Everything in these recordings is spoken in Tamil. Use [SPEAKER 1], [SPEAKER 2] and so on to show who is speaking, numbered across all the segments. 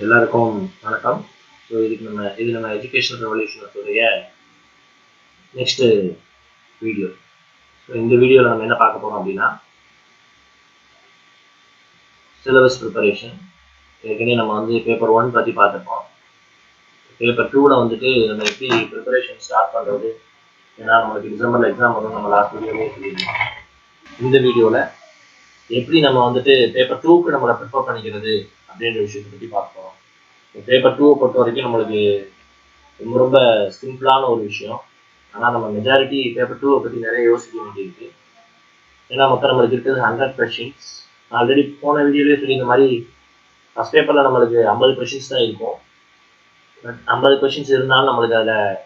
[SPEAKER 1] எல்லாருக்கும் வணக்கம். ஸோ இது நம்ம எஜுகேஷன் ரெவல்யூஷனுடைய நெக்ஸ்ட் வீடியோ. ஸோ இந்த வீடியோவில் நம்ம என்ன பார்க்க போகிறோம் அப்படின்னா, சிலபஸ் ப்ரிப்பரேஷன். ஏற்கனவே நம்ம பேப்பர் 1 பற்றி பார்த்துருப்போம். பேப்பர் 2ல் நம்ம எப்படி ப்ரிப்பரேஷன் ஸ்டார்ட் பண்ணுறது, ஏன்னா நம்மளுக்கு டிசம்பரில் எக்ஸாம் வரும். நம்ம லாஸ்ட் வீடியோவே சொல்லியிருந்தோம். இந்த வீடியோவில் எப்படி நம்ம பேப்பர் 2க்கு நம்மளை ப்ரிப்பேர் பண்ணிக்கிறது அப்படின்ற விஷயத்தை பற்றி பார்க்க போகிறோம். பேப்பர் 2 பொறுத்த வரைக்கும் நம்மளுக்கு ரொம்ப ரொம்ப சிம்பிளான ஒரு விஷயம். ஆனால் நம்ம மெஜாரிட்டி பேப்பர் 2 பற்றி நிறைய யோசிக்க வேண்டியிருக்கு. ஏன்னா மொத்தம் நம்மளுக்கு இருக்குது 100 கொஷின்ஸ். ஆல்ரெடி போன வீடியோலேயே சொல்லி இந்த மாதிரி ஃபஸ்ட் பேப்பரில் நம்மளுக்கு 50 கொஷின்ஸ் தான் இருக்கும். பட் 50 கொஷின்ஸ் இருந்தாலும் நம்மளுக்கு அதில்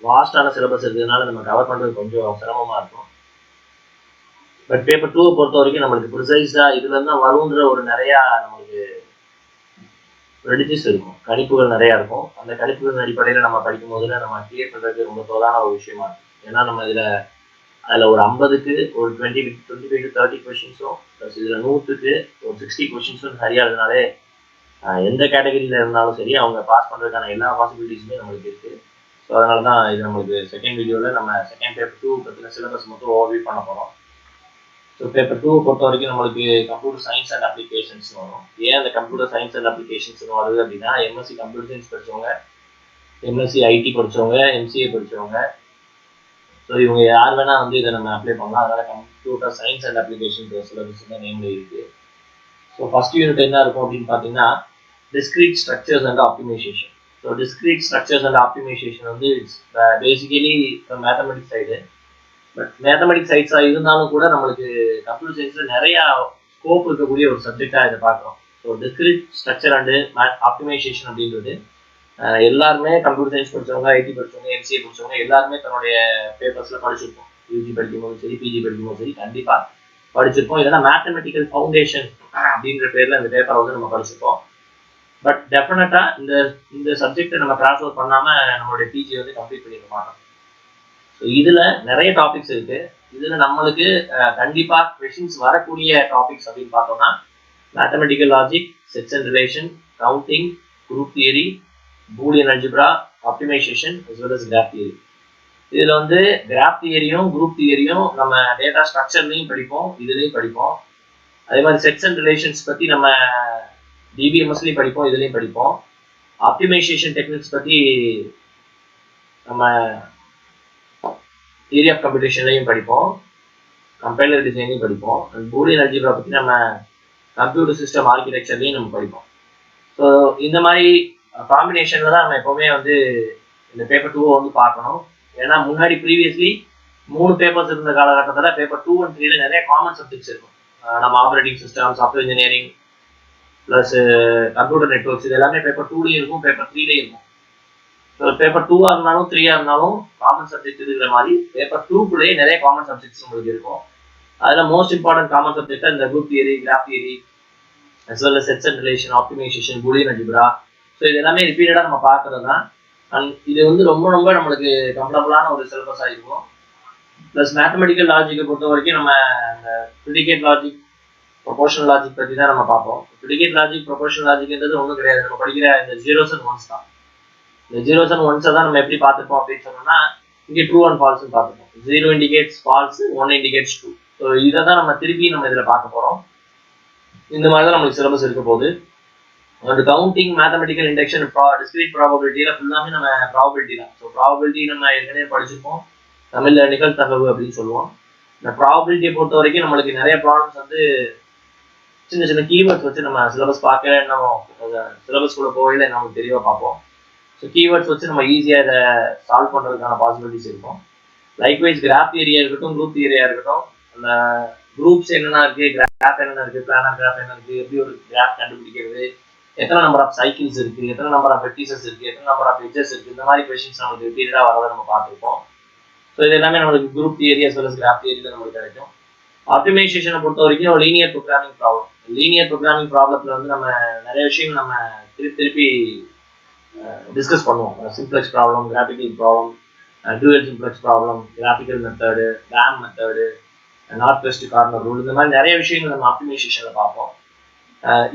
[SPEAKER 1] வாஸ்டான சிலபஸ் இருக்கிறதுனால நம்ம கவர் பண்ணுறது கொஞ்சம் சிரமமாக இருக்கும். பட் பேப்பர் 2 பொறுத்த வரைக்கும் நம்மளுக்கு ப்ரிசைஸாக இதுலேருந்து தான் வருன்ற ஒரு நிறையா நம்மளுக்கு ரெடிஜஸ் இருக்கும், கணிப்புகள் நிறையா இருக்கும். அந்த கணிப்புகள் அடிப்படையில் நம்ம படிக்கும் போதுல நம்ம கிளியர் பண்ணுறது ரொம்ப தோதான ஒரு விஷயமா இருக்கும். ஏன்னா நம்ம அதில் ஒரு 50க்கு ஒரு 25 to 30 கொஷின்ஸும் ப்ளஸ் இதில் 100க்கு ஒரு 60 கொஷின்ஸும் சரியாக இருந்தனாலே எந்த கேட்டகரியில் இருந்தாலும் சரி அவங்க பாஸ் பண்ணுறதுக்கான எல்லா பாசிபிலிட்டிஸுமே நம்மளுக்கு இருக்குது. ஸோ அதனால தான் இது நம்மளுக்கு செகண்ட் வீடியோவில் நம்ம செகண்ட் பேப்பர் 2 பற்றின சிலபஸ் மட்டும் ஓவர்வியூ பண்ண போகிறோம். ஸோ பேப்பர் 2 பொறுத்த வரைக்கும் நம்மளுக்கு கம்ப்யூட்டர் சயின்ஸ் அண்ட் அப்ளிகேஷன்ஸ் வரும். ஏன் அந்த கம்ப்யூட்டர் சயின்ஸ் அண்ட் அப்ளிகேஷன்ஸ் வருது அப்படின்னா, எம்எஸ்சி கம்ப்யூட்டர் சயின்ஸ் படித்தவங்க, எம்எஸ்சி ஐடி படித்தவங்க, எம்சிஏ படித்தவங்க, ஸோ இவங்க யார் வேணால் இதை நம்ம அப்ளை பண்ணலாம். அதனால் computer science and application syllabus தான் நேமில் இருக்குது. ஸோ ஃபஸ்ட் யூனிட் என்ன இருக்கும் அப்படின்னு பார்த்தீங்கன்னா, discrete structures and optimisation. So discrete structures and optimisation it's basically mathematics side. But mathematics சைட்ஸாக இருந்தாலும் கூட நம்மளுக்கு கம்ப்யூட்டர் சயின்ஸில் நிறையா ஸ்கோப் இருக்கக்கூடிய ஒரு சப்ஜெக்டாக இதை பார்க்குறோம். So discrete structure and optimisation அப்படின்றது எல்லாருமே கம்ப்யூட்டர் சயின்ஸ் படித்தவங்க, ஐடி படித்தவங்க, எம்சிஏ படித்தவங்க எல்லாருமே தன்னுடைய பேப்பர்ஸில் படிச்சிருப்போம். யூஜி படிக்கும்போது சரி, பிஜி படிக்கும்போது சரி, கண்டிப்பாக படிச்சிருப்போம். இல்லைன்னா மேத்தமெட்டிக்கல் ஃபவுண்டேஷன் அப்படின்ற பேரில் இந்த பேப்பரை நம்ம படிச்சிருப்போம். பட் டெஃபினட்டாக இந்த சப்ஜெக்டை நம்ம ட்ரான்ஸ்ஃபர் பண்ணாமல் நம்மளுடைய பிஜி கம்ப்ளீட் பண்ணிக்க மாட்டோம். ஸோ இதில் நிறைய டாபிக்ஸ் இருக்குது. இதில் நம்மளுக்கு கண்டிப்பாக கொஷின்ஸ் வரக்கூடிய டாபிக்ஸ் அப்படின்னு பார்த்தோம்னா, mathematical logic, sets and relation, counting, group theory, Boolean algebra, optimisation as well as graph theory. இதில் கிராஃப் தியரியும் குரூப் தியரியும் நம்ம டேட்டா ஸ்ட்ரக்சர்லையும் படிப்போம், இதுலேயும் படிப்போம். அதே மாதிரி செட்ஸ் அண்ட் ரிலேஷன்ஸ் பற்றி நம்ம டிபிஎம்எஸ்லையும் படிப்போம், இதுலேயும் படிப்போம். ஆப்டிமைசேஷன் டெக்னிக்ஸ் பற்றி நம்ம தியரி ஆஃப் கம்ப்யூட்டேஷன்லையும் படிப்போம், கம்பைலர் டிசைனையும் படிப்போம். அண்ட் பூலியன் அல்ஜிப்ரா பற்றி நம்ம கம்ப்யூட்டர் சிஸ்டம் ஆர்கிடெக்சர்லையும் நம்ம படிப்போம். ஸோ இந்த மாதிரி காம்பினேஷனில் தான் நம்ம எப்போவுமே இந்த பேப்பர் 2 பார்க்கணும். ஏன்னா முன்னாடி ப்ரீவியஸ்லி 3 பேப்பர்ஸ் இருந்த காலகட்டத்தில் பேப்பர் 2 and 3ல நிறைய காமன் சப்ஜெக்ட்ஸ் இருக்கும். நம்ம operating system, software engineering plus computer networks, இது எல்லாமே பேப்பர் 2லேயும் இருக்கும், பேப்பர் 3லேயும் இருக்கும். ஸோ பேப்பர் 2 இருந்தாலும் 3 இருந்தாலும் காமன் சப்ஜெக்ட் இருக்கிற மாதிரி பேப்பர் 2குள்ளேயே நிறைய காமன் சப்ஜெக்ட்ஸ் உங்களுக்கு இருக்கும். அதில் மோஸ்ட் இம்பார்ட்டன்ட் காமன் சப்ஜெக்டாக இந்த group theory, graph theory as well as sets and relation, optimization, boolean algebra. So இது எல்லாமே ரிப்பீட்டடாக நம்ம பார்க்குறது தான். அண்ட் இது ரொம்ப ரொம்ப நம்மளுக்கு கம்ஃபர்டபுளான ஒரு சிலபஸாக இருக்கும். ப்ளஸ் மேத்தமெட்டிக்கல் லாஜிக்கை பொறுத்த வரைக்கும் நம்ம இந்த ப்ரிடிகேட் லாஜிக், ப்ரொபோஷனல் லாஜிக் பற்றி தான் நம்ம பார்ப்போம். ப்ரிடிகேட் லாஜிக், ப்ரொபோஷனல் லாஜிக்ன்றது ஒன்றும் கிடையாது. நம்ம படிக்கிற இந்த ஜீரோஸ் அண்ட் ஒன்ஸ் தான். இந்த ஜீரோஸ் அண்ட் ஒன்ஸை தான் நம்ம எப்படி பார்த்துப்போம் அப்படின்னு சொன்னோம்னா, இங்கே ட்ரூ அண்ட் ஃபால்ஸ்ன்னு பார்த்துப்போம். 0 indicates false, 1 indicates true. So இதை தான் நம்ம திருப்பி நம்ம இதில் பார்க்க போகிறோம். இந்த மாதிரி தான் நம்மளுக்கு சிலபஸ் இருக்க போகுது. அந்த கவுண்டிங், மேத்தமெட்டிக்கல் இண்டக்ஷன், டிஸ்கிரீட் ப்ராபபிலிட்டியில் ஃபுல்லாமே நம்ம ப்ராபபிலிட்டி தான். ஸோ ப்ராபபிலிட்டி நம்ம ஏற்கனவே படிச்சிருப்போம், தமிழில் நிகழ்தகவு அப்படின்னு சொல்லுவோம். இந்த ப்ராபபிலிட்டியை பொறுத்த வரைக்கும் நம்மளுக்கு நிறைய ப்ராப்ளம்ஸ் சின்ன சின்ன கீவேர்ட்ஸ் வச்சு நம்ம சிலபஸ் பார்க்க நம்ம சிலபஸ் கூட போகல நமக்கு தெளிவாக பார்ப்போம். ஸோ கீவேர்ட்ஸ் வச்சு நம்ம ஈஸியாக இதை சால்வ் பண்ணுறதுக்கான பாசிபிலிட்டிஸ் இருக்கும். லைக்வைஸ் கிராஃப் தியரியா இருக்கட்டும், குரூப் தியரியா இருக்கட்டும், அந்த குரூப்ஸ் என்னென்ன இருக்குது, கிராஃப் என்னென்ன இருக்குது, பிளானர் கிராஃப் என்ன இருக்குது, எப்படி ஒரு கிராஃப் கண்டுபிடிக்கிறது, எத்தனை நம்பர் ஆஃப் சைக்கிள்ஸ் இருக்குது, எத்தனை நம்பர் ஆஃப் வெர்டிசஸ் இருக்குது, எத்தனை நம்பர் ஆஃப் எட்ஜஸ் இருக்குது, இந்த மாதிரி கொஸ்டின்ஸ் நம்மளுக்கு ரிப்பீட்டடாக வரதை நம்ம பார்த்துருப்போம். ஸோ இது எல்லாமே நம்மளுக்கு group theory as well as graph தியரியில் நம்மளுக்கு கிடைக்கும். ஆப்டிமைசேஷனை பொறுத்த வரைக்கும் linear programming problem. Linear programming ப்ராப்ளத்தில் நம்ம நிறைய விஷயங்கள் நம்ம திருப்பி டிஸ்கஸ் பண்ணுவோம். Simplex problem, graphical problem, dual simplex problem, graphical method, ram method, north west corner rule, இந்த மாதிரி நிறைய விஷயங்கள் நம்ம ஆப்டிமைசேஷனில் பார்ப்போம்.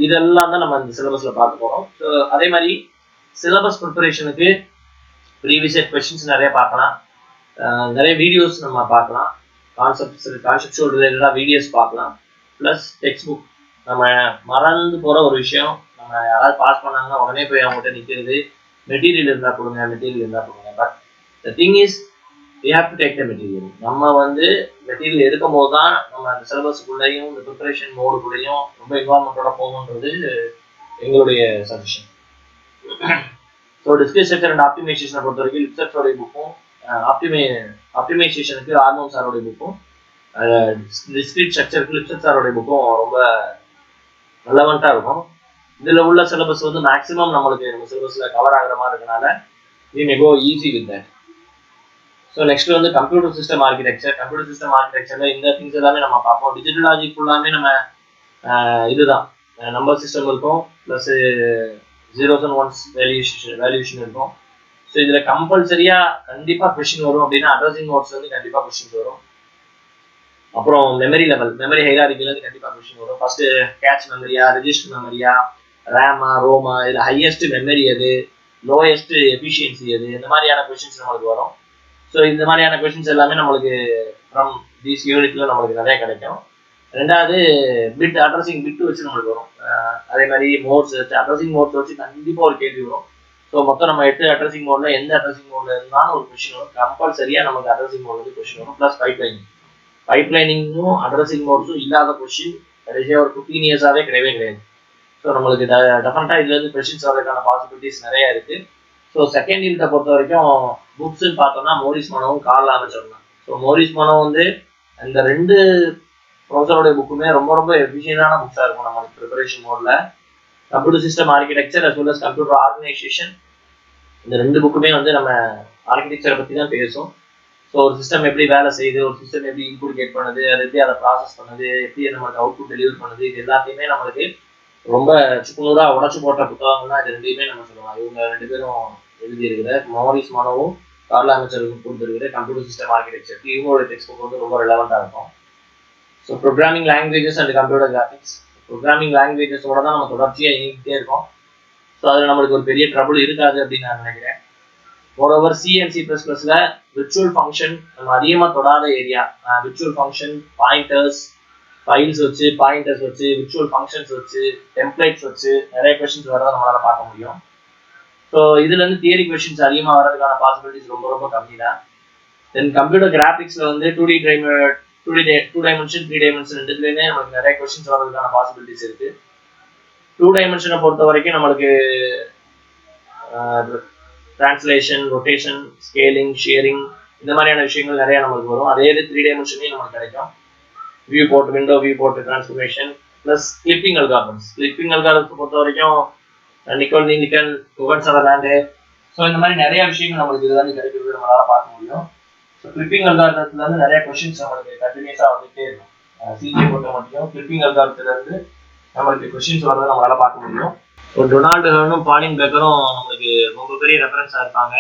[SPEAKER 1] இதெல்லாம் தான் நம்ம இந்த சிலபஸ்ல பார்க்க போறோம். ஸோ அதே மாதிரி சிலபஸ் ப்ரிப்பரேஷனுக்கு ப்ரீவியஸ் இயர் கொஸ்டின்ஸ் நிறைய பார்க்கலாம், நிறைய வீடியோஸ் நம்ம பார்க்கலாம், கான்செப்சுவல் ரிலேட்டடாக வீடியோஸ் பார்க்கலாம். ப்ளஸ் டெக்ஸ்ட் புக் நம்ம மறந்து போகிற ஒரு விஷயம், நம்ம யாராவது பாஸ் பண்ணாங்கன்னா உடனே போய் அவங்ககிட்ட நிற்கிறது, மெட்டீரியல் இருந்தால் கொடுங்க, மெட்டீரியல் இருந்தால் கொடுங்க. But the thing is we have to take the material. நம்ம வந்து மெட்டீரியல் எடுக்கும் போது தான் நம்ம அந்த சிலபஸ்க்குள்ளேயும் இந்த ப்ரிப்பரேஷன் மோடுக்குள்ளேயும் ரொம்ப இன்வால்மெண்ட்டோட போகணுன்றது எங்களுடைய suggestion. So discrete structure and ஆப்டிமைசேஷனை பொறுத்த வரைக்கும் லிப்செட்ஸோடைய புக்கும், ஆப்டிமைசேஷனுக்கு ஆர்மோன் சாரோடைய புக்கும், டிஸ்கிரிட் ஸ்ட்ரக்சருக்கு லிப்செட் சாரோடைய புக்கும் ரொம்ப ரெலவெண்ட்டாக இருக்கும். இதில் உள்ள சிலபஸ் வந்து மேக்ஸிமம் நம்மளுக்கு நம்ம சிலபஸில் கவர் ஆகிற மாதிரி இருக்கனால we may go easy with that. So next வந்து கம்ப்யூட்டர் சிஸ்டம் ஆர்கிடெக்சரில் இந்த திங்ஸ் எல்லாமே நம்ம பார்ப்போம். டிஜிட்டல் லாஜிக் ஃபுல்லாமே நம்ம இதுதான் நம்பர் சிஸ்டம் இருக்கும், plus zeros and once valuation இருக்கும். ஸோ இதில் கம்பல்சரியாக கண்டிப்பாக கொஸ்டின் வரும் அப்படின்னா அட்ரஸிங் நோட்ஸ் வந்து கண்டிப்பாக கொஸ்டின் வரும். அப்புறம் மெமரி லெவல், மெமரி ஹைரார்கிலேருந்து கண்டிப்பாக கொஸ்டின் வரும். ஃபர்ஸ்ட் கேட்ச் மெமரியா, ரெஜிஸ்டர் மெமரியா, ரேமா, ரோமா, இதில் ஹையஸ்ட் மெமரி எது, லோயஸ்ட் எஃபிஷியன்சி எது, இந்த மாதிரியான கொஸ்டின்ஸ் நம்மளுக்கு வரும். ஸோ இந்த மாதிரியான கொஸ்டின்ஸ் எல்லாமே நம்மளுக்கு ஃப்ரம் தீஸ் யூனிட்ல நம்மளுக்கு நிறைய கிடைக்கும். ரெண்டாவது பிட் அட்ரஸிங் பிட் வச்சு நம்மளுக்கு வரும். அதே மாதிரி மோட்ஸ் வச்சு அட்ரஸிங் மோட்ஸ் வச்சு கண்டிப்பாக ஒரு கேள்வி வரும். ஸோ மொத்தம் நம்ம 8 அட்ரஸிங் மோட்ல எந்த அட்ரஸிங் மோட்ல இருந்தாலும் ஒரு கொஸ்டின் வரும். கம்பல்சரியாக நமக்கு அட்ரஸிங் மோட்ல வந்து கொஸ்டின் வரும். ப்ளஸ் பைப்லைனிங்கும் அட்ரஸிங் மோட்ஸும் இல்லாத கொஸ்டின் கடைசியாக ஒரு 15 இயர்ஸாகவே கிடையாது. ஸோ நம்மளுக்கு டெஃபினட்டாக இதுலேருந்து கொஸ்டின்ஸ் வரதுக்கான பாசிபிலிட்டிஸ் நிறைய இருக்குது. ஸோ செகண்ட் யூனிட்டை பொறுத்த வரைக்கும் புக்ஸ்ன்னு பார்த்தோம்னா மோரிஸ் மனோவும் கார்ல் ஆமச்சரும் தான். ஸோ மோரிஸ் மனோ வந்து இந்த 2 ப்ரொஃபஸரோடைய புக்குமே ரொம்ப ரொம்ப எஃபிஷியன்டான புக்ஸாக இருக்கும் நம்மளுக்கு ப்ரிப்பரேஷன் மோடில். Computer system architecture as well as computer organisation, இந்த 2 புக்குமே வந்து நம்ம ஆர்கிடெக்சரை பற்றி தான் பேசும். ஸோ ஒரு சிஸ்டம் எப்படி வேலை செய்யுது, ஒரு சிஸ்டம் எப்படி இன்புட் கெட் பண்ணுது, அது எப்படி அதை ப்ராசஸ் பண்ணுது, எப்படி நம்மளுக்கு அவுட்புட் டெலிவர் பண்ணுது, இது எல்லாத்தையுமே நம்மளுக்கு ரொம்ப சுக்குநூறாக உடச்சு போட்ட புத்தகங்கள் தான் இது 2மே நம்ம சொல்லலாம். இவங்க 2 பேரும் எழுதியிருக்கிற மோரிஸ் மனோவும் கார்ல் ஆமச்சரும் கொடுத்துருக்கிற கம்ப்யூட்டர் சிஸ்டம் ஆர்கிடெக்சர் இவங்களோட டெக்ஸ்ட் புக் வந்து ரொம்ப ரெலவெண்ட்டாக இருக்கும். So programming languages and computer graphics, programming லாங்குவேஜஸோட தான் நம்ம தொடர்ச்சியாக இயங்கிட்டே இருக்கோம். ஸோ அதில் நம்மளுக்கு ஒரு பெரிய ட்ரபிள் இருக்காது அப்படின்னு நான் நினைக்கிறேன். மோரோவர் C++ல விர்ச்சுவல் ஃபங்க்ஷன் நம்ம அதிகமாக தொடாத area. Virtual function, pointers, files வச்சு, பாயிண்டர்ஸ் வச்சு, விர்ச்சுவல் ஃபங்க்ஷன்ஸ் வச்சு, டெம்ப்ளேட்ஸ் வச்சு நிறைய கொஸ்டின்ஸ் வரதை நம்மளால பார்க்க முடியும். ஸோ இதுலேருந்து தியரி கொஸ்டின்ஸ் அதிகமாக வர்றதுக்கான பாசிபிலிட்டிஸ் ரொம்ப ரொம்ப கம்மி தான். தென் கம்ப்யூட்டர் கிராஃபிக்ஸில் வந்து 2 டைமென்ஷன் 3 டைமென்ஷன் ரெண்டுலேயுமே நமக்கு நிறைய கொஸ்டின்ஸ் வர்றதுக்கான பாசிபிலிட்டிஸ் இருக்குது. 2 டைமென்ஷனை பொறுத்த வரைக்கும் நம்மளுக்கு டிரான்ஸ்லேஷன், ரொட்டேஷன், ஸ்கேலிங், ஷேரிங் இந்த மாதிரியான விஷயங்கள் நிறைய நமக்கு வரும். அதே இது 3 டைமென்ஷன்லேயும் நமக்கு கிடைக்கும். View port, window view port transformation, plus clipping algorithms பொறுத்த வரைக்கும் நிக்கோல் நீலிகன், குவன் சதர்லாண்டு, ஸோ இந்த மாதிரி நிறைய விஷயங்கள் நம்மளுக்கு இது வந்து கிடைக்கிறது நம்மளால பார்க்க முடியும். ஸோ கிளிப்பிங் அல்காரிதத்துல இருந்து நிறைய கொஸ்டின்ஸ் நம்மளுக்கு கண்டினியூஸாக வந்துகிட்டே இருக்கும். சிஜியை பொறுத்த மட்டும் கிளிப்பிங் அல்காரிதத்துல இருந்து நம்மளுக்கு கொஸ்டின்ஸ் வரதை நம்மளால பார்க்க முடியும். ஸோ டொனால்டு ஹர்னும் பாலின் பேக்கரும் நம்மளுக்கு ரொம்ப பெரிய ரெஃபரன்ஸாக இருப்பாங்க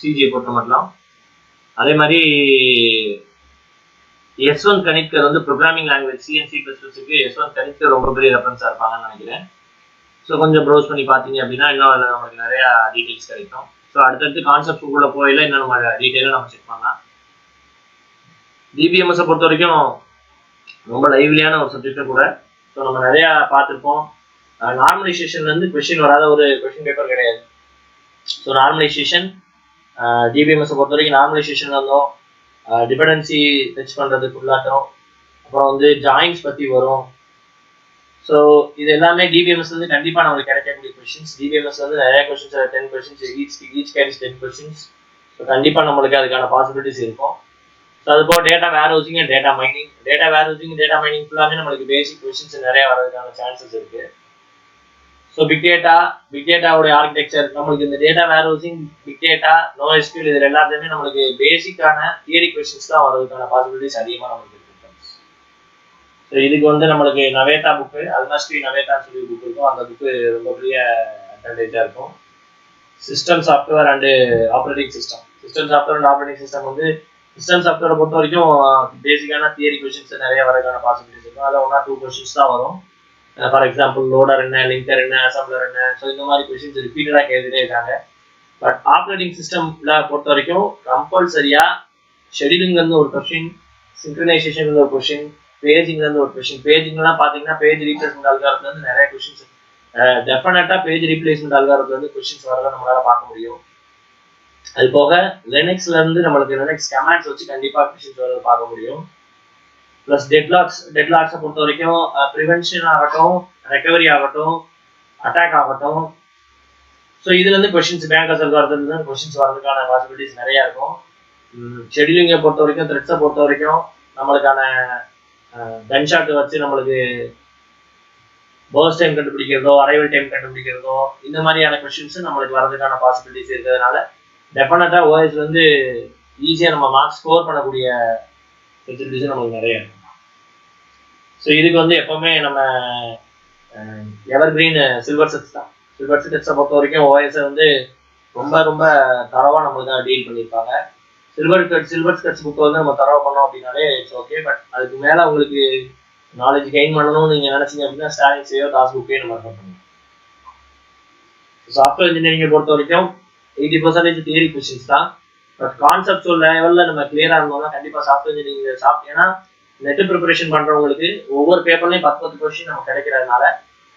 [SPEAKER 1] சிஜியை பொறுத்த மட்டும். அதே மாதிரி S1 கணித்கர் வந்து ப்ரோக்ராமிங் லாங்குவேஜ் C++க்கு S1 கணித்கர் ரொம்ப பெரிய ரெஃபரன்ஸாக இருப்பாங்கன்னு நினைக்கிறேன். ஸோ கொஞ்சம் ப்ரௌஸ் பண்ணி பார்த்தீங்க அப்படின்னா இன்னும் அதில் நமக்கு நிறைய டீட்டெயில்ஸ் கிடைக்கும். ஸோ அடுத்தடுத்து கான்செப்டுக்குள்ளே போயில இன்னும் நம்ம டீட்டெயிலாக நம்ம செக் பண்ணலாம். DBMS பொறுத்த வரைக்கும் ரொம்ப லைவ்லியான ஒரு சப்ஜெக்டை கூட. ஸோ நம்ம நிறையா பார்த்துருப்போம். நார்மலைசேஷன்லேருந்து கொஸ்டின் வராத ஒரு கொஸ்டின் பேப்பர் கிடையாது. ஸோ நார்மலைசேஷன் DBMS பொறுத்த வரைக்கும் நார்மலைசேஷன் வந்தோம், டிபெண்டன்சி டச் பண்ணுறதுக்கு உள்ளாட்டம், அப்புறம் வந்து ஜாயின்ஸ் பற்றி வரும். ஸோ இது எல்லாமே DBMS வந்து கண்டிப்பாக நம்மளுக்கு கிடைக்கக்கூடிய கொஸ்டின்ஸ். DBMS வந்து நிறைய questions, 10 questions, each carries 10 questions. So கண்டிப்பாக நம்மளுக்கு அதுக்கான பாசிபிலிட்டிஸ் இருக்கும். ஸோ அது போக data warehousing and data mining ஃபுல்லாமே நம்மளுக்கு பேசிக் கொஸ்டின்ஸ் நிறைய வரதுக்கான சான்சஸ் இருக்கு. ஸோ பிக் டேட்டாவுடைய ஆர்கிடெக்சர், நம்மளுக்கு இந்த data warehousing, big data, NoSQL இதில் எல்லாத்தையுமே நம்மளுக்கு பேசிக்கான தியரி கொஸ்டின்ஸ் தான் வரதுக்கான பாசிபிலிட்டிஸ் அதிகமாக நம்மளுக்கு இருக்கு. ஸோ இதுக்கு வந்து நம்மளுக்கு நவேதா புக்கு, அல்மஸ்ட்ரி நவேதான்னு சொல்லி புக் இருக்கும். அந்த புக்கு ரொம்ப பெரிய அட்வான்டேஜாக இருக்கும். System software and operating system வந்து சிஸ்டம் சாஃப்ட்வேரை பொறுத்த வரைக்கும் பேசிக்கான தியரி கொஸ்டின்ஸ் நிறைய வரதுக்கான பாசிபிலிட்டிஸ் இருக்கும். அதில் 1 or 2 கொஸ்டின்ஸ் தான் வரும். ஃபார் எக்ஸாம்பிள் லோடர் என்ன, லிங்கர் என்ன, அசம்பிளர் என்ன. ஸோ இந்த மாதிரி கொஸ்டின்ஸ் ரிப்பீட்டடாக கேட்டுகிட்டே இருக்காங்க. பட் ஆப்ரேட்டிங் சிஸ்டம்ல பொறுத்த வரைக்கும் கம்பல்சரியா ஷெடியூலிங்லேருந்து ஒரு கொஸ்டின், சிங்க்ரனைசேஷன்லேருந்து ஒரு கொஸ்டின், பேஜிங்லேருந்து ஒரு கொஸ்டின். பேஜிங்லாம் பார்த்தீங்கன்னா பேஜ் ரீப்ளேஸ்மெண்ட் அல்காரத்துலேருந்து நிறைய கொஸ்டின்ஸ் டெஃபினட்டாக பேஜ் ரீப்ளேஸ்மெண்ட் அல்காரத்துலேருந்து கொஸ்டின்ஸ் வரதை நம்மளால பார்க்க முடியும். அது போக லினக்ஸ்ல இருந்து நம்மளுக்கு லினக்ஸ் கமாண்ட்ஸ் வச்சு கண்டிப்பாக கொஸ்டின்ஸ் வரதை பார்க்க முடியும். ப்ளஸ் டெட்லாக்ஸை பொறுத்த வரைக்கும் ப்ரிவென்ஷன் ஆகட்டும், ரெக்கவரி ஆகட்டும், அட்டாக் ஆகட்டும். ஸோ இதுலேருந்து கொஸ்டின்ஸ் பேங்கர்ஸ் அல்காரத்துலேருந்து கொஸ்டின்ஸ் வரதுக்கான பாசிபிலிட்டிஸ் நிறையா இருக்கும். ஷெடியூலிங்கை பொறுத்த வரைக்கும், த்ரெட்ஸை பொறுத்த வரைக்கும் நம்மளுக்கான கன்ஷாட் வச்சு நம்மளுக்கு பர்ஸ்ட் டைம் கண்டுபிடிக்கிறதோ, அரைவல் டைம் கண்டுபிடிக்கிறதோ, இந்த மாதிரியான கொஸ்டின்ஸ் நம்மளுக்கு வரதுக்கான பாசிபிலிட்டிஸ் இருக்கிறதுனால டெஃபினட்டாக ஓஎஸ்ல இருந்து ஈஸியாக நம்ம மார்க்ஸ் ஸ்கோர் பண்ணக்கூடிய ஃபெசிலிட்டிஸும் நம்மளுக்கு நிறைய இருக்கும். ஸோ இதுக்கு வந்து எப்பவுமே நம்ம எவர் கிரீன் சில்வர் செட்ஸ் தான். சில்வர் செட்ஸை பொறுத்த வரைக்கும் ஓஎஸை வந்து ரொம்ப ரொம்ப தரவாக நம்மளுக்கு டீல் பண்ணியிருப்பாங்க. சில்வர் ஸ்கட்ஸ் புக்கை வந்து நம்ம தரவா பண்ணோம் அப்படின்னாலே இட்ஸ் ஓகே. பட் அதுக்கு மேலே உங்களுக்கு நாலேஜ் கெயின் பண்ணணும்னு நீங்கள் நினச்சிங்க அப்படின்னா ஸ்டாலிங்ஸையோ டாஸ் புக்கையோ நம்ம ரெஃபர் பண்ணணும். சாஃப்ட்வேர் இன்ஜினியரிங்கை பொறுத்த வரைக்கும் 80% தியரி கொஸ்டின்ஸ் தான். பட் கான்செப்டுவல் லெவலில் நம்ம கிளியராக இருந்தோம்னா கண்டிப்பாக சாஃப்ட்வேர் இன்ஜினியரிங் ஏன்னா நெட் ப்ரிப்பரேஷன் பண்ணுறவங்களுக்கு ஒவ்வொரு பேப்பர்லையும் 10 கொஸ்டின் நம்ம கிடைக்கிறதுனால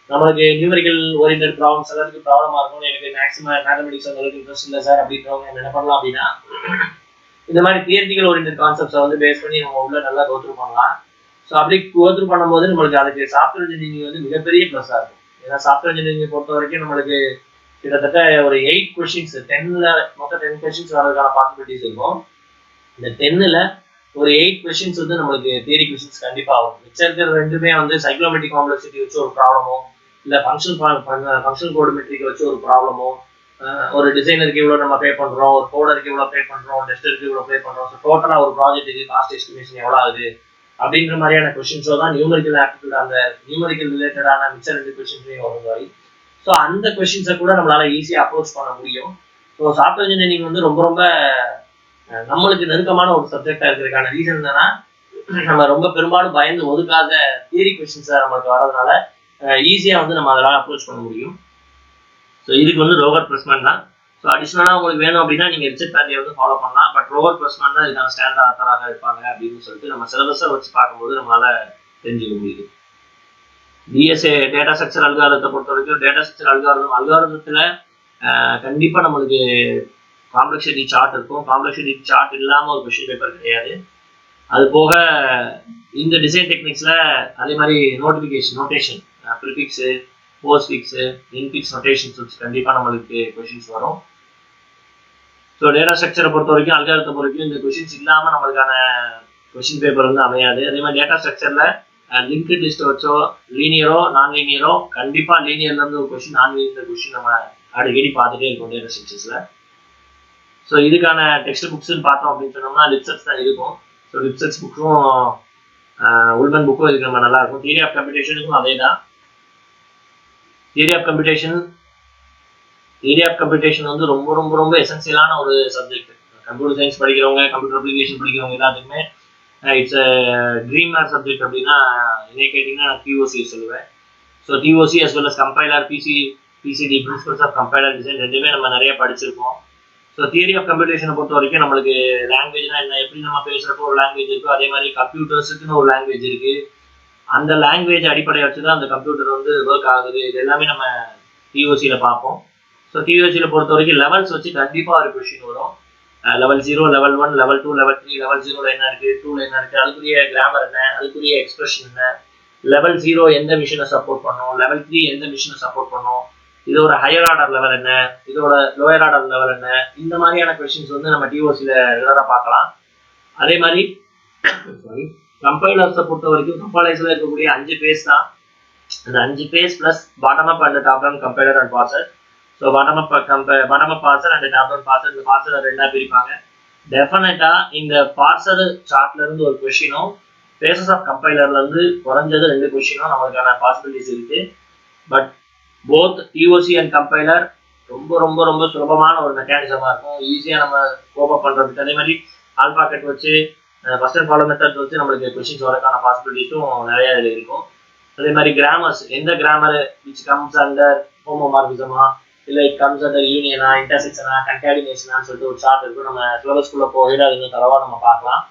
[SPEAKER 1] நம்மளுக்கு நியூமெரிக்கல் ஓரியன்டட் ப்ராப்ளம்ஸ் எல்லாத்துக்கும் ப்ராப்ளமாக இருக்கும். எனக்கு மேக்ஸிமம் மேத்தமெட்டிக்ஸ் அந்த அளவுக்கு இன்ட்ரெஸ்ட் இல்லை சார் அப்படின்றவங்க என்ன பண்ணலாம் அப்படின்னா இந்த மாதிரி தியரிட்டிக்கல் ஓரியன்டட் கான்செப்ட்ஸை வந்து பேஸ் பண்ணி நம்ம உள்ள நல்லா கோத்ரூ பண்ணலாம். ஸோ அப்படி கோத்ரூ பண்ணும்போது நம்மளுக்கு அதுக்கு சாஃப்ட்வேர் இன்ஜினியரிங் வந்து மிகப்பெரிய ப்ளஸ்ஸாக இருக்கும். ஏன்னா சாஃப்ட்வேர் இன்ஜினியரிங் பொறுத்த வரைக்கும் நம்மளுக்கு கிட்டத்தட்ட ஒரு 8 கொஸ்டின்ஸ், 10ல் மொத்தம் 10 கொஸ்டின்ஸ் வரதுக்கான பாசிபிலிட்டிஸ் இருக்கும். இந்த 10ல் ஒரு 8 கொஸ்டின்ஸ் வந்து நம்மளுக்கு தியரி கொஸ்டின்ஸ் கண்டிப்பாக ஆகும். மிச்சம் இருக்கிற ரெண்டுமே வந்து சைக்ளோமெட்ரிக் காம்ப்ளெக்சிட்டி வச்சு ஒரு ப்ராப்ளமோ, இல்லை ஃபங்க்ஷனல் கோடோமெட்ரிக் வச்சு ஒரு ப்ராப்ளமோ, ஒரு டிசைனருக்கு இவ்வளோ நம்ம பே பண்ணுறோம், ஒரு கோடருக்கு இவ்வளோ பே பண்ணுறோம், டெஸ்டருக்கு இவ்வளோ பே பண்ணுறோம், ஸோ டோட்டலாக ஒரு ப்ராஜெக்ட்டுக்கு காஸ்ட் எஸ்டிமேஷன் எவ்வளோ ஆகுது அப்படின்ற மாதிரியான கொஸ்டின்ஸோ தான் நியூமெரிக்கல் ஆப்டிடியூட், அந்த நியூமெரிக்கல் ரிலேட்டடான மிச்ச 2 கொஸ்டின்ஸையும் வரும் மாதிரி. ஸோ அந்த கொஸ்டின்ஸை கூட நம்மளால ஈஸியாக அப்ரோச் பண்ண முடியும். ஸோ சாஃப்ட்வேர் இன்ஜினியரிங் வந்து ரொம்ப ரொம்ப நம்மளுக்கு நெருக்கமான ஒரு சப்ஜெக்டாக இருக்கிறதுக்கான ரீசன் என்னன்னா நம்ம ரொம்ப பெரும்பாலும் பயந்து ஒதுக்காத தியரி கொஸ்டின்ஸை நம்மளுக்கு வரதுனால ஈஸியாக வந்து நம்ம அதெல்லாம் அப்ரோச் பண்ண முடியும். ஸோ இதுக்கு வந்து ரோவர் ப்ரெஸ்மேன் தான். ஸோ அடிஷ்னலாக உங்களுக்கு வேணும் அப்படின்னா நீங்கள் ரிச்சர்ட் பேட்லியை வந்து ஃபாலோ பண்ணலாம். பட் ரோவர் ப்ரெஸ்மேன் தான் இதுக்கான ஸ்டாண்டர்ட் ஆத்தராக இருப்பாங்க அப்படின்னு சொல்லிட்டு நம்ம சிலபஸை வச்சு பார்க்கும்போது நம்மளால தெரிஞ்சுக்க முடியுது. டிஎஸ்ஏ டேட்டா ஸ்ட்ரக்சர் அல்காரிதத்தை பொறுத்த வரைக்கும் டேட்டா ஸ்ட்ரக்சர் அல்காரிதத்தில் கண்டிப்பாக நம்மளுக்கு காம்ப்ளெக்சிட்டி சார்ட் இருக்கும். காம்ப்ளெக்சிட்டி சார்ட் இல்லாமல் ஒரு கொஸ்டின் பேப்பர் கிடையாது. அது போக இந்த டிசைன் டெக்னிக்ஸில் அதே மாதிரி நோட்டேஷன் ப்ரிஃபிக்ஸு, போஸ்ட்ஃபிக்ஸு, இன்ஃபிக்ஸ் நோட்டேஷன்ஸ் வச்சு கண்டிப்பாக நம்மளுக்கு கொஸ்டின்ஸ் வரும். ஸோ டேட்டா ஸ்ட்ரக்சரை பொறுத்த வரைக்கும் அல்காரிதத்தை பொறுத்த வரைக்கும் இந்த கொஸ்டின்ஸ் இல்லாமல் நம்மளுக்கான கொஸ்டின் பேப்பர் வந்து அமையாது. அதே மாதிரி டேட்டா ஸ்ட்ரக்சரில் லிங்க்டு லிஸ்ட்டை வச்சோ, லீனியரோ நான் லீனியரோ, கண்டிப்பாக லீனியர்லேருந்து ஒரு கொஸ்டின், நான் லீனியர் கொஸ்டின் நம்ம அடிக்கடி பார்த்துட்டே இருக்கோம் டேட்டா ஸ்ட்ரக்சர்ஸில். ஸோ இதுக்கான டெக்ஸ்ட் புக்ஸ்ன்னு பார்த்தோம் அப்படின்னு சொன்னோம்னா லிப்செட்ஸ் தான் இருக்கும். ஸோ லிப்செட்ஸ் புக்கும் உல்மன் புக்கும் இதுக்கு நம்ம நல்லா இருக்கும். தியரி ஆஃப் கம்ப்யூட்டேஷனுக்கும் அதே தான். தியரி ஆஃப் கம்ப்யூட்டேஷன் வந்து ரொம்ப ரொம்ப ரொம்ப எசென்சியலான ஒரு சப்ஜெக்ட். கம்ப்யூட்டர் சயின்ஸ் படிக்கிறவங்க, கம்ப்யூட்டர் அப்ளிகேஷன் படிக்கிறவங்க எல்லாத்துக்குமே இட்ஸ் ட்ரீம் மேர் சப்ஜெக்ட் அப்படின்னா என்ன கேட்டிங்கன்னா நான் டிஓசி சொல்லுவேன். So TOC as well as compiler, PCD principles of compiler design ரெண்டுமே நம்ம நிறைய படிச்சிருக்கோம். ஸோ தியரி ஆஃப் கம்ப்யூட்டேஷனை பொறுத்த வரைக்கும் நம்மளுக்கு லாங்குவேஜ்னா என்ன, எப்படி நம்ம பேசுகிறப்போ ஒரு லாங்குவேஜ் இருக்கோ அதே மாதிரி கம்ப்யூட்டர்ஸுக்குன்னு ஒரு லாங்குவேஜ் இருக்குது. அந்த லாங்குவேஜ் அடிப்படையை வச்சு தான் அந்த கம்ப்யூட்டர் வந்து ஒர்க் ஆகுது. இது எல்லாமே நம்ம டிஓசியில் பார்ப்போம். ஸோ டிஓசியில் பொறுத்த வரைக்கும் லெவல்ஸ் வச்சு கண்டிப்பாக ஒரு கொஸ்டின் வரும். Level 0, level 1, level 2, level 3. Level 0 என்ன இருக்குது, 2 என்ன இருக்குது, அதுக்குரிய கிராமர் என்ன, அதுக்குரிய எக்ஸ்பிரஷன் என்ன, லெவல் 0 எந்த மிஷினை சப்போர்ட் பண்ணும், லெவல் 3 எந்த மிஷினை சப்போர்ட் பண்ணும், இதோட ஹையர் ஆர்டர் லெவல் என்ன, இதோட லோயர் ஆர்டர் லெவல் என்ன, இந்த மாதிரியான கொஸ்டின்ஸ் வந்து நம்ம டிஓசியில் ரெகுலராக பார்க்கலாம். அதே மாதிரி கம்பைலர்ஸை பொறுத்த வரைக்கும் கம்பைலர்ஸில் இருக்கக்கூடிய 5 பேஸ் தான். அந்த 5 phase plus bottom up and top down compiler and parser. So bottom up parser and top down parser. இந்த பார்சரை 2ஆக பிரிப்பாங்க. டெஃபினட்டாக இந்த பார்சர் சார்ட்ல இருந்து ஒரு கொஸ்டினும், பேசஸ் ஆஃப் கம்பைலர்ல இருந்து குறைஞ்சது 2 கொஸ்டினும் நமக்கான பாசிபிலிட்டிஸ் இருக்கு. But both DOC and compiler ரொம்ப ரொம்ப ரொம்ப சுலபமான ஒரு மெக்கானிசமாக இருக்கும். ஈஸியாக நம்ம கோப் பண்ணுறதுக்கு. அதே மாதிரி ஆல்பாக்கெட் வச்சு ஃபர்ஸ்ட் அண்ட் ஃபாலோ மெத்தட் வச்சு நம்மளுக்கு கொஸ்டின்ஸ் வரக்கான பாசிபிலிட்டிஸும் நிறைய இதில் இருக்கும். அதே மாதிரி கிராமர்ஸ், எந்த கிராமர் விச் கம்ஸ் அண்டர் ஹோமோமார்பிசமா, இல்லை இட் கம்ஸ் அண்டர் யூனியனா, இன்டர்செக்ஷனா, கன்காடினேஷனான்னு சொல்லிட்டு ஒரு சார்ட் இருக்கும். நம்ம சிலபஸ்குள்ளே போகையில் அது இன்னும் தரவாக நம்ம பார்க்கலாம்.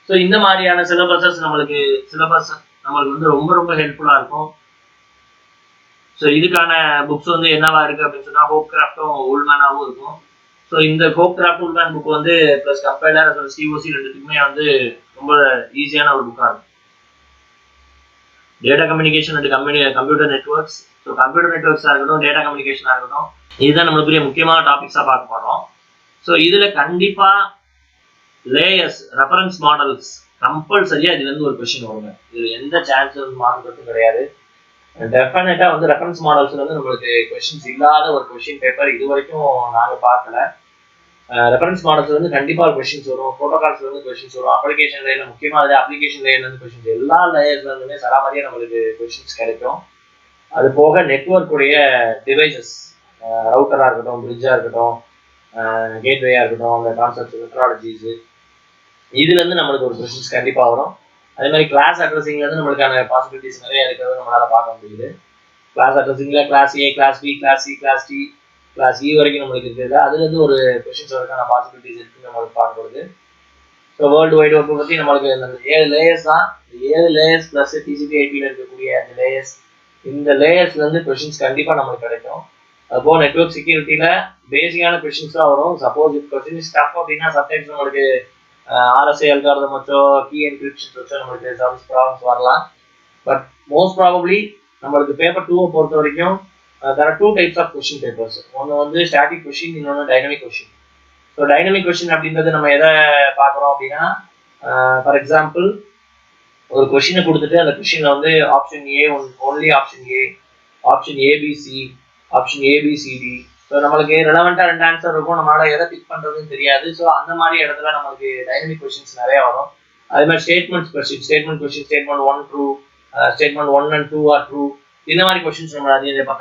[SPEAKER 1] ஸோ இந்த மாதிரியான சிலபஸ் நம்மளுக்கு வந்து ரொம்ப ரொம்ப ஹெல்ப்ஃபுல்லாக இருக்கும். ஸோ இதுக்கான புக்ஸ் வந்து என்னவா இருக்குது அப்படின்னு சொன்னால் ஹோப்கிராஃப்டும் உல்மேனாகவும் இருக்கும். ஸோ இந்த ஹோப்கிராஃப்ட் உல்மேன் புக் வந்து ப்ளஸ் கம்பைலர் சிஓசி ரெண்டுத்துக்குமே வந்து ரொம்ப ஈஸியான ஒரு புக்காக இருக்கும். Data communication and computer networks. So computer நெட்ஒர்க்ஸாக இருக்கட்டும், டேட்டா கம்யூனிகேஷனாக இருக்கட்டும், இதுதான் நம்மளுக்குரிய முக்கியமான டாபிக்ஸாக பார்க்க போகிறோம். ஸோ இதில் கண்டிப்பாக லேயர்ஸ், ரெஃபரன்ஸ் மாடல்ஸ் கம்பல்சரியாக இதுலேருந்து ஒரு கொஸ்டின் வருங்க. இது எந்த சான்சஸ் மாறுறதும் கிடையாது. டெஃபினட்டா வந்து ரெஃபரன்ஸ் மாடல்ஸ்ல வந்து நம்மளுக்கு கொஸ்டின்ஸ் இல்லாத ஒரு கொஸ்டின் பேப்பர் இது வரைக்கும் நாங்கள் பார்க்கல. ரெஃபரன்ஸ் மாடல்ஸ்ல வந்து கண்டிப்பாக ஒரு கொஸ்டின்ஸ் வரும், ப்ரோட்டோகால்ஸ்ல இருந்து கொஸ்டின்ஸ் வரும், அப்ளிகேஷன் லேயர்ல முக்கியமாக அது அப்ளிகேஷன் லேயர்ல இருந்து கொஸ்டின்ஸ், எல்லா லேயர்ஸ்ல இருந்துமே சராமரியாக நம்மளுக்கு கொஸ்டின்ஸ் கிடைக்கும். அது போக நெட்ஒர்க் உடைய டிவைசஸ், ரவுட்டராக இருக்கட்டும், பிரிட்ஜாக இருக்கட்டும், கேட்வேயாக இருக்கட்டும், அந்த கான்செப்ட்ஸ், மெத்தடாலஜிஸ், இதுலேருந்து நம்மளுக்கு ஒரு கொஸ்டின்ஸ் கண்டிப்பாக வரும். அதே மாதிரி கிளாஸ் அட்ரஸிங்லேருந்து நம்மளுக்கான பாசிபிலிட்டிஸ் நிறைய இருக்கிறத நம்மளால் பார்க்க முடியுது. கிளாஸ் அட்ரஸிங்கில் class A, class B, class C, class D, class E வரைக்கும் நம்மளுக்கு இருக்குது. அதுலேருந்து ஒரு கொஸ்டின்ஸ் வரதுக்கான பாசிபிலிட்டிஸ் இருக்குன்னு நம்மளுக்கு பார்க்கப்படுது. ஸோ வேர்ல்டு வைடு வெப்பை பற்றி நம்மளுக்கு இந்த 7 லேயர்ஸ் தான். 7 லேயர்ஸ் ப்ளஸ் டிசிபி ஐபியில் இருக்கக்கூடிய அந்த லேயர்ஸ், இந்த லேயர்ஸ்லேருந்து கொஸ்டின்ஸ் கண்டிப்பாக நம்மளுக்கு கிடைக்கும். அதுபோக நெட்ஒர்க் செக்யூரிட்டியில் பேசிக்கான கொஸ்டின்ஸ் தான் வரும். சப்போஸ் இப்போ கொஸ்டின்ஸ் டஃப் அப்படின்னா சம்டைம்ஸ் நம்மளுக்கு RSA அல்காரிதம் வச்சோ, கீ என்கிரிப்ஷன்ஸ் வச்சோ நம்மளுக்கு சர்வீஸ் ப்ராப்ளம்ஸ் வரலாம். பட் மோஸ்ட் ப்ராபப்ளி நம்மளுக்கு பேப்பர் 2 பொறுத்த வரைக்கும் there are 2 types of question papers. ஒன்று வந்து ஸ்டாட்டிக் கொஸ்டின், இன்னொன்று dynamic question. So dynamic question அப்படின்றது நம்ம எதை பார்க்குறோம் அப்படின்னா, ஃபார் எக்ஸாம்பிள் ஒரு கொஸ்டினை கொடுத்துட்டு அந்த கொஸ்டினில் வந்து option A only option A, option A B C, option A B C D. So நம்மளுக்கு ரெலவெண்ட்டாக 2 ஆன்சர் இருக்கும், நம்மளால் எதை பிக் பண்ணுறதுன்னு தெரியாது. ஸோ அந்த மாதிரி இடத்துல நம்மளுக்கு டைனமிக் கொஸ்டின்ஸ் நிறையா வரும். அதே மாதிரி statement question, statement 1 true, statement 1 and 2 are true, இந்த மாதிரி கொஸ்டின்ஸ் நம்ம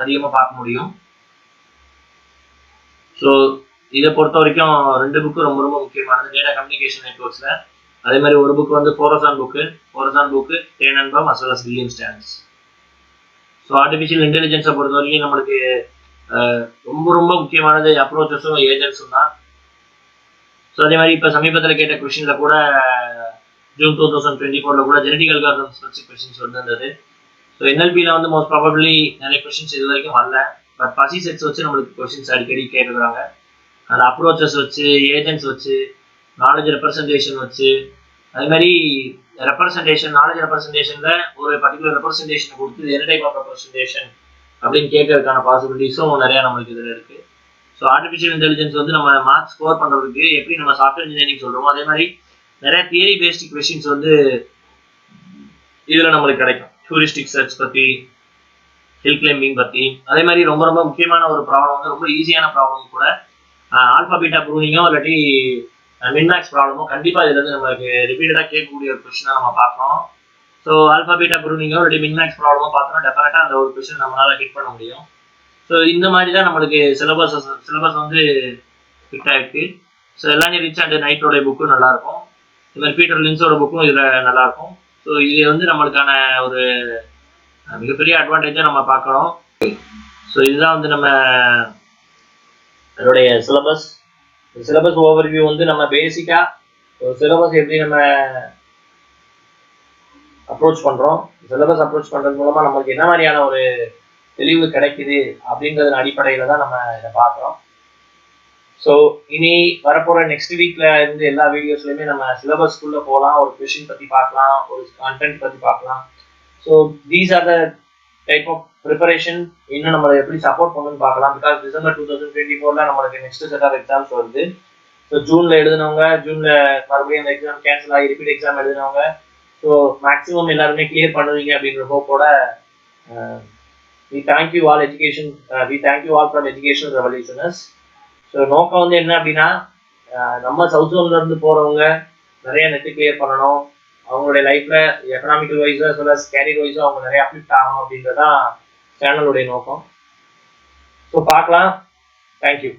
[SPEAKER 1] அதிகமாக பார்க்க முடியும். ஸோ இதை பொறுத்த வரைக்கும் 2 புக்கு ரொம்ப ரொம்ப முக்கியமானது டேட்டா கம்யூனிகேஷன் நெட்ஒர்க்ஸில். அதே மாதிரி ஒரு புக் வந்து Forouzan book Tanenbaum as well as William Stallings. So artificial இன்டெலிஜென்ஸை பொறுத்த வரைக்கும் நம்மளுக்கு ரொம்ப ரொம்ப முக்கியமானது அப்ரோச்சஸும் ஏஜென்ட்ஸும் தான். ஸோ அதே மாதிரி இப்போ சமீபத்தில் கேட்ட கொஸ்டினில் கூட ஜூன் 2024 கூட ஜெனடிக் அல்காரிதம்ஸ் வச்சு கொஸ்டின்ஸ் வந்துருந்தது. ஸோ என்எல்பியில் வந்து மோஸ்ட் ப்ராபப்ளி நிறைய கொஸ்டின்ஸ் இது வரைக்கும் வரல. பட் பசி செட்ஸ் வச்சு நம்மளுக்கு கொஸ்டின்ஸ் அடிக்கடி கேட்டுக்கிறாங்க. அந்த அப்ரோச்சஸ் வச்சு, ஏஜென்ட்ஸ் வச்சு, நாலேஜ் ரெப்ரசன்டேஷன் வச்சு, அதே மாதிரி நாலேஜ் ரெப்ரசன்டேஷனில் ஒரு பர்டிகுலர் ரெப்ரசன்டேஷனை கொடுத்து என்ன டைப் ஆஃப் ரெப்ரசன்டேஷன் அப்படின்னு கேட்கறதுக்கான பாசிபிலிட்டிஸும் நிறையா நம்மளுக்கு இதில் இருக்குது. ஸோ ஆர்டிஃபிஷியல் இன்டெலிஜென்ஸ் வந்து நம்ம மார்க்ஸ் ஸ்கோர் பண்ணுறதுக்கு எப்படி நம்ம சாஃப்ட்வேர் இன்ஜினியரிங் சொல்கிறோமோ அதே மாதிரி நிறைய தியரி பேஸ்ட் கொஸ்டின்ஸ் வந்து இதில் நம்மளுக்கு கிடைக்கும். ஹியூரிஸ்டிக் சர்ச் பற்றி, ஹில் கிளைம்பிங் பற்றி, அதே மாதிரி ரொம்ப ரொம்ப முக்கியமான ஒரு ப்ராப்ளம் வந்து ரொம்ப ஈஸியான ப்ராப்ளம் கூட ஆல்ஃபா பீட்டா ப்ரூவிங்கோ இல்லாட்டி மின்மேக்ஸ் ப்ராப்ளமோ கண்டிப்பாக இதுல இருந்து நம்மளுக்கு ரிப்பீட்டடாக கேட்கக்கூடிய ஒரு கொஸ்டினாக நம்ம பார்க்கணும். ஸோ ஆல்ஃபா பீட்டா ப்ரூவிங்கோ இல்லாட்டி மின்மேக்ஸ் ப்ராப்ளமோ பார்த்தோம்னா டெஃபினட்டாக அந்த ஒரு கொஸ்டின் நம்மளால ஹிட் பண்ண முடியும். ஸோ இந்த மாதிரி தான் நம்மளுக்கு சிலபஸ் வந்து ஃபிட் ஆகிருக்கு. ஸோ எல்லாமே ரிச் அண்ட் நைட்டோடைய புக்கும் நல்லாயிருக்கும். இது மாதிரி பீட்டர் லின்ஸோட புக்கும் இதில் நல்லாயிருக்கும். ஸோ இது வந்து நம்மளுக்கான ஒரு மிகப்பெரிய அட்வான்டேஜாக நம்ம பார்க்குறோம். ஸோ இதுதான் வந்து நம்ம அதோடைய சிலபஸ் ஓவர்வியூ வந்து நம்ம பேசிக்காக சிலபஸ் எப்படி நம்ம அப்ரோச் பண்ணுறோம், சிலபஸ் அப்ரோச் பண்ணுறது மூலமாக நம்மளுக்கு என்ன மாதிரியான ஒரு தெளிவு கிடைக்குது அப்படின்றதன் அடிப்படையில் தான் நம்ம இதை பார்க்குறோம். ஸோ இனி வரப்போகிற நெக்ஸ்ட் வீக்கில் இருந்து எல்லா வீடியோஸ்லையுமே நம்ம சிலபஸ்க்குள்ளே போகலாம், ஒரு கொஷின் பற்றி பார்க்கலாம், ஒரு கண்டென்ட் பற்றி பார்க்கலாம். So these are the type of preparation இன்னும் நம்மளை எப்படி சப்போர்ட் பண்ணணும்னு பார்க்கலாம். பிகாஸ் டிசம்பர் 2024 நம்மளுக்கு நெக்ஸ்ட் செட் ஆஃப் எக்ஸாம்ஸ் வருது. ஸோ ஜூனில் எழுதினவங்க ஜூனில் மறுபடியும் அந்த எக்ஸாம் கேன்சல் ஆகி ரிப்பீட் எக்ஸாம் எழுதினவங்க ஸோ மேக்ஸிமம் எல்லாருமே கிளியர் பண்ணுவீங்க அப்படின்ற ஹோப்போட we thank you all from educational revolutioners. So நோக்கம் வந்து என்ன அப்படின்னா நம்ம சவுத் ஜோன்ல இருந்து போறவங்க நிறைய நெட் கிளியர் பண்ணணும், அவங்களுடைய லைஃப்ல எக்கனாமிக்கல் வைஸோ as well as கேரியர் வைஸோ அவங்க நிறைய அப்லிஃப்ட் ஆகணும் அப்படின்றதான் சேனலுடைய நோக்கம். ஸோ பார்க்கலாம். தேங்க்யூ.